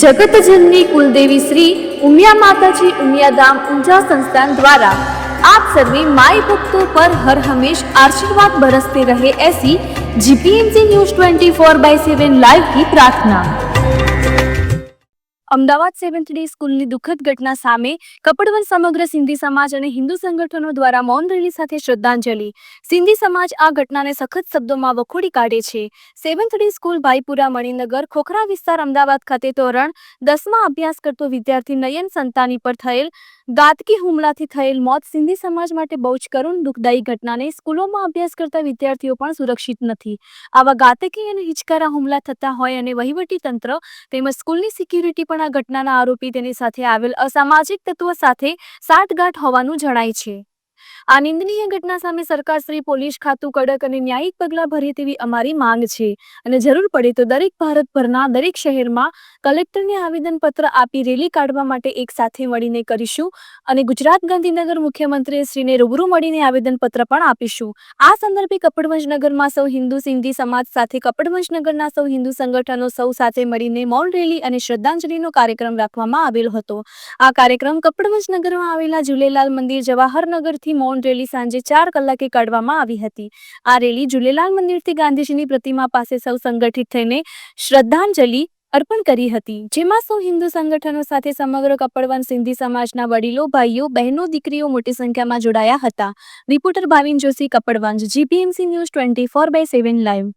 जगतजननी कुलदेवी श्री उमिया माताजी उमिया धाम ऊंझा संस्थान द्वारा आप सभी माई भक्तों पर हर हमेश आशीर्वाद बरसते रहे, ऐसी जीपीएमसी न्यूज 24/7 लाइव की प्रार्थना। અમદાવાદ 7th ડે સ્કૂલની દુઃખદ ઘટના સામે કપડવંજ સમગ્ર સિંધી સમાજ અને હિન્દુ સંગઠનો દ્વારા મૌન રેલી સાથે શ્રદ્ધાંજલિ। સિંધી સમાજ આ ઘટનાને સખત શબ્દોમાં વખોડી કાઢે છે। 7th day school Bhaipura Maninagar Khokhra વિસ્તાર અમદાવાદ ખાતે ધોરણ 10માં અભ્યાસ કરતો વિદ્યાર્થી નયન સંતાની પર થયેલ ઘાતકી હુમલાથી થયેલ મોત સિંધી સમાજ માટે બહુ જ કરુણ દુઃખદાયી ઘટનાને સ્કૂલોમાં અભ્યાસ કરતા વિદ્યાર્થીઓ પણ સુરક્ષિત નથી। આવા ઘાતકી અને હિચકારા હુમલા થતા હોય અને વહીવટી તંત્ર તેમજ સ્કૂલની સિક્યુરિટી પણ આ ઘટનાના આરોપી તેની સાથે આવેલ અસામાજિક તત્વો સાથે સાઠગાંઠ હોવાનું જણાય છે। આ નિંદનીય ઘટના સામે સરકાર શ્રી પોલીસ ખાતું કડક અને ન્યાયિક પગલાં ભરે તેવી અમારી માંગ છે અને જરૂર પડે તો દરેક ભારતભરના દરેક શહેરમાં કલેક્ટરને આવેદનપત્ર આપી રેલી કાઢવા માટે એક સાથે મળીને કરીશું અને ગુજરાત ગાંધીનગર મુખ્યમંત્રી શ્રીને રૂબરૂ મળીને આવેદનપત્ર પણ આપીશું। આ સંદર્ભે કપડવંજ નગરમાં સૌ હિન્દુ સિંધી સમાજ સાથે કપડવંજ નગરના સૌ હિન્દુ સંગઠનો સૌ સાથે મળીને મૌન રેલી અને શ્રદ્ધાંજલિનો કાર્યક્રમ રાખવામાં આવેલો હતો। આ કાર્યક્રમ કપડવંજ નગરમાં આવેલા ઝૂલેલાલ મંદિર જવાહરનગરથી મૌન રેલી સાંજે 4 કલાકે કાઢવામાં આવી હતી। આ રેલી ઝૂલેલાલ મંદિરથી ગાંધીજીની પ્રતિમા પાસે સૌ સંગઠિત થઈને શ્રદ્ધાંજલિ અર્પણ કરી હતી, જેમાં સૌ હિન્દુ સંગઠનો સાથે સમગ્ર કપડવંજ સિંધી સમાજના વડીલો, ભાઈઓ, બહેનો, દીકરીઓ મોટી સંખ્યામાં જોડાયા હતા। Reporter Bhavin Joshi, Kapadvanj, GPMC news 24/7 live.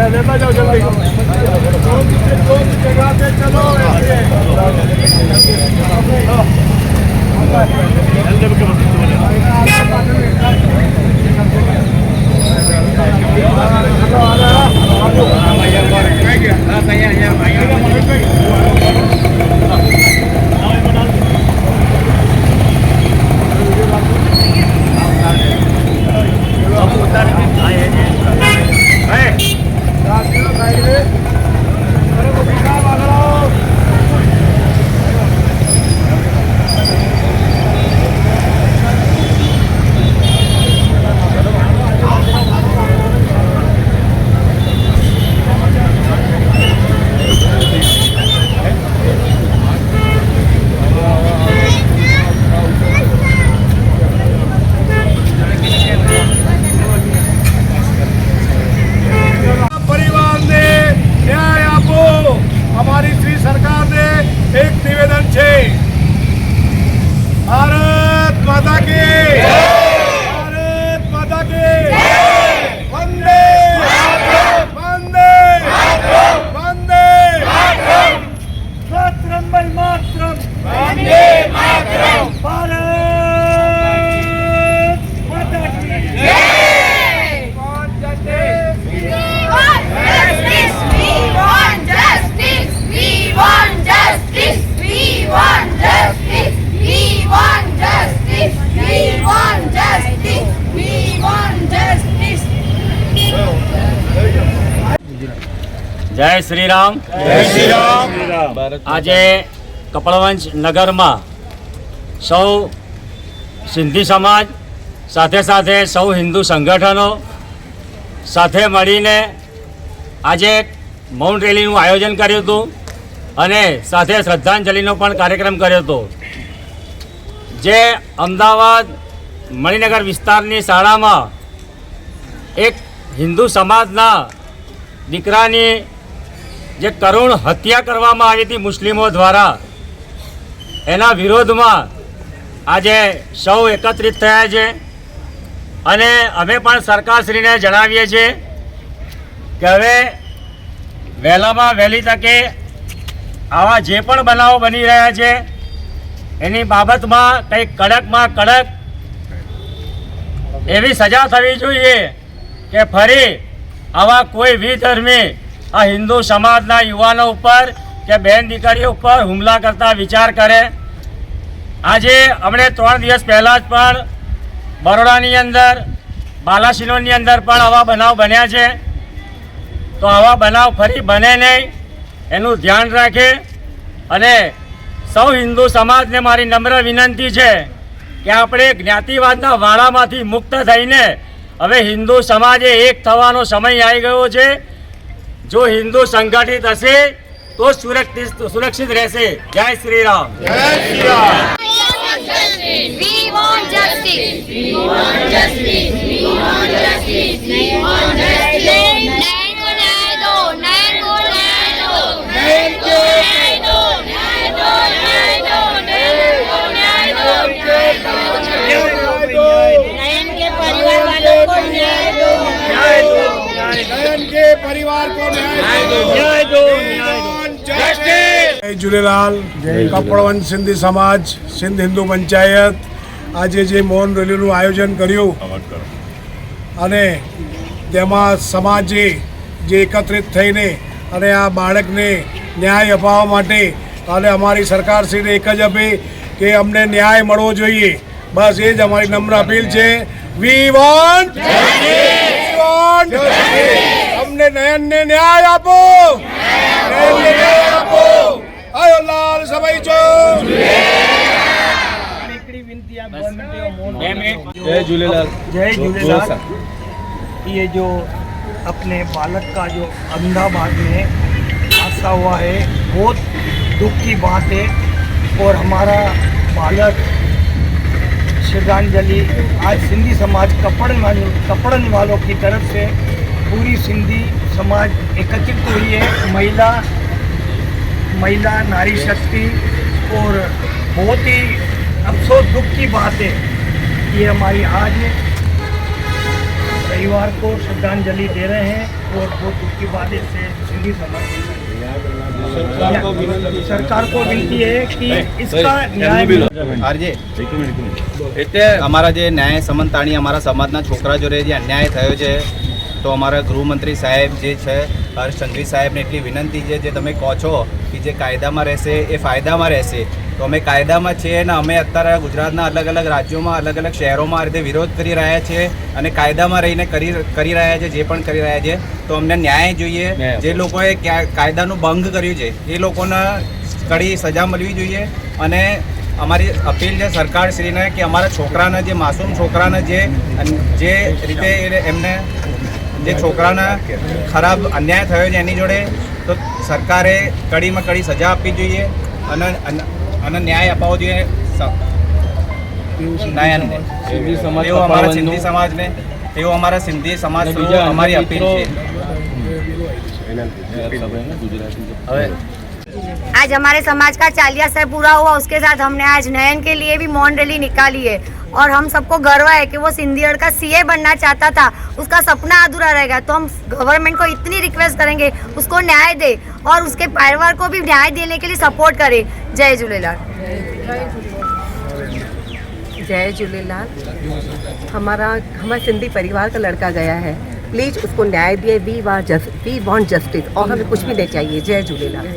लेता जाओ जल्दी। भारत माता की भारत माता की वंदे वंदे वंदे मातरम मातरम वंदे मातरम भारत माता की जय श्री राम। जय श्री राम। आज कपड़वंज नगर में सौ सिंधी समाज साथे साथे सौ हिंदू संगठनों साथे मळीने आज मौन रेली आयोजन कर्युं हतुं अने साथे श्रद्धांजलिनो पण कार्यक्रम कर्यो हतो। जे अमदावाद मणिनगर विस्तारनी शाळामां एक हिंदू समाजना दीकरानी जे करुण हत्या करवामां आवी हती मुस्लिमों द्वारा, एना विरोधमां आजे सौ एकत्रित थया छे अने अमे पण सरकारश्रीने जणावीए छीए के हवे वहेलामां वहेली तके आवा जे पण बनावो बनी रह्या छे एनी बाबतमां कंईक कड़कमां कड़क एवी सजा थवी जोईए के फरी आवा कोई विधर्मी आ हिंदू समाजना युवानों पर के बहन दीकरीओ पर हुमला करता विचार करे આજે હમણે 3 દિવસ પહેલાં જ પણ બરોડાની અંદર બાલાસિનોરની અંદર પણ આવા બનાવ બન્યા છે. તો આવા બનાવ ફરી બને નહીં એનું ધ્યાન રાખે. અને સૌ હિન્દુ સમાજને મારી નમ્ર વિનંતી છે કે આપણે જ્ઞાતિવાદના વાળામાંથી મુક્ત થઈને હવે હિન્દુ સમાજે એક થવાનો સમય આવી ગયો છે. જો હિન્દુ સંગઠિત હશે તો સુરક્ષિત રહેશે. જય Shri Ram. We want justice. We want justice. We want justice. We want justice. न्याय को न्याय दो. न्याय को न्याय दो. न्याय को न्याय दो. न्याय दो. न्याय दो. न्याय को न्याय दो. न्याय दो. नयन के परिवार वालों को न्याय दो. न्याय दो. नयन के परिवार को न्याय दो. न्याय दो. न्याय दो. જય ઝૂલેલાલ. કપડવંત સિંધી સમાજ સિંધ હિન્દુ પંચાયત આજે જે મૌન રેલીનું આયોજન કર્યું અને તેમાં સમાજે જે એકત્રિત થઈને અને આ બાળકને ન્યાય અપાવવા માટે અને અમારી સરકારશ્રીને એક જ અપીલ કે અમને ન્યાય મળવો જોઈએ. બસ એ જ અમારી નમ્ર અપીલ છે. વી વોન્ટ અમને નયનને ન્યાય આપો. નયનને ન્યાય આપો. આયો લાલ સભાઈ છો. जय झूलेलाल. जय झूलेलाल. ये जो अपने बालक का जो अहमदाबाद में हादसा हुआ है बहुत दुख की बात है. और हमारा बालक श्रद्धांजलि आज सिंधी समाज कपड़न वालों की तरफ से पूरी सिंधी समाज एकत्रित हुई है. महिला नारी शक्ति. और बहुत ही अफसोस दुख की बात है ये हमारी आज परिवार को श्रद्धांजलि दे रहे हैं. और बहुत दुख की बात है इससे सिंधी समाज सरकार को विनती है कि इसका न्याय આરજે એટલે અમારા જે ન્યાય સમનતાણી અમારા સમાજના છોકરા જોડે જે અન્યાય થયો છે તો અમારા ગૃહમંત્રી સાહેબ જે છે હર્ષ સંઘવી સાહેબને એટલી વિનંતી છે જે તમે કહો છો કે જે કાયદામાં રહેશે એ ફાયદામાં રહેશે. તો અમે કાયદામાં છીએ ને અમે અત્યારે ગુજરાતના અલગ અલગ રાજ્યોમાં અલગ અલગ શહેરોમાં આ રીતે વિરોધ કરી રહ્યા છીએ અને કાયદામાં રહીને કરી રહ્યા છે જે પણ કરી રહ્યા છે. તો અમને ન્યાય જોઈએ. જે લોકોએ કાયદાનું ભંગ કર્યું છે એ લોકોને કડી સજા મળવી જોઈએ. અને અમારી અપીલ છે સરકારશ્રીને કે અમારા છોકરાને જે માસૂમ છોકરાને જે રીતે એમને જે છોકરાને ખરાબ અન્યાય થયો છે એની જોડે તો સરકારે કડીમાં કડી સજા આપવી જોઈએ અને ન્યાય અપાવવો જોઈએ નયનને. તેઓ અમારા સિંધી સમાજને તેઓ અમારા સિંધી સમાજ અમારી અપીલ છે. आज हमारे समाज का 40 साल पूरा हुआ, उसके साथ हमने आज नयन के लिए भी मौन रैली निकाली है. और हम सबको गर्व है कि वो सिंधीगढ़ का सीए बनना चाहता था, उसका सपना अधूरा रहेगा. तो हम गवर्नमेंट को इतनी रिक्वेस्ट करेंगे उसको न्याय दे और उसके परिवार को भी न्याय देने के लिए सपोर्ट करे. जय झूलेलाल. जय झूलेलाल. हमारा सिंधी परिवार का लड़का गया है, प्लीज़ उसको न्याय दिए. वी वांट जस्टिस और हमें कुछ भी नहीं चाहिए. जय झूलेलाल.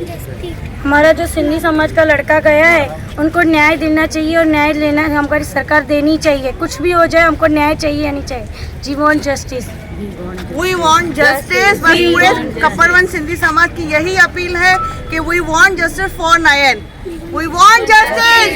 हमारा जो सिंधी समाज का लड़का गया है उनको न्याय देना चाहिए और न्याय लेना हमारी सरकार देनी चाहिए. कुछ भी हो जाए हमको न्याय चाहिए नहीं चाहिए. We want justice. We want justice. बस पूरे कपड़वंत सिंधी समाज की यही अपील है कि we want justice for Nayan. We want justice.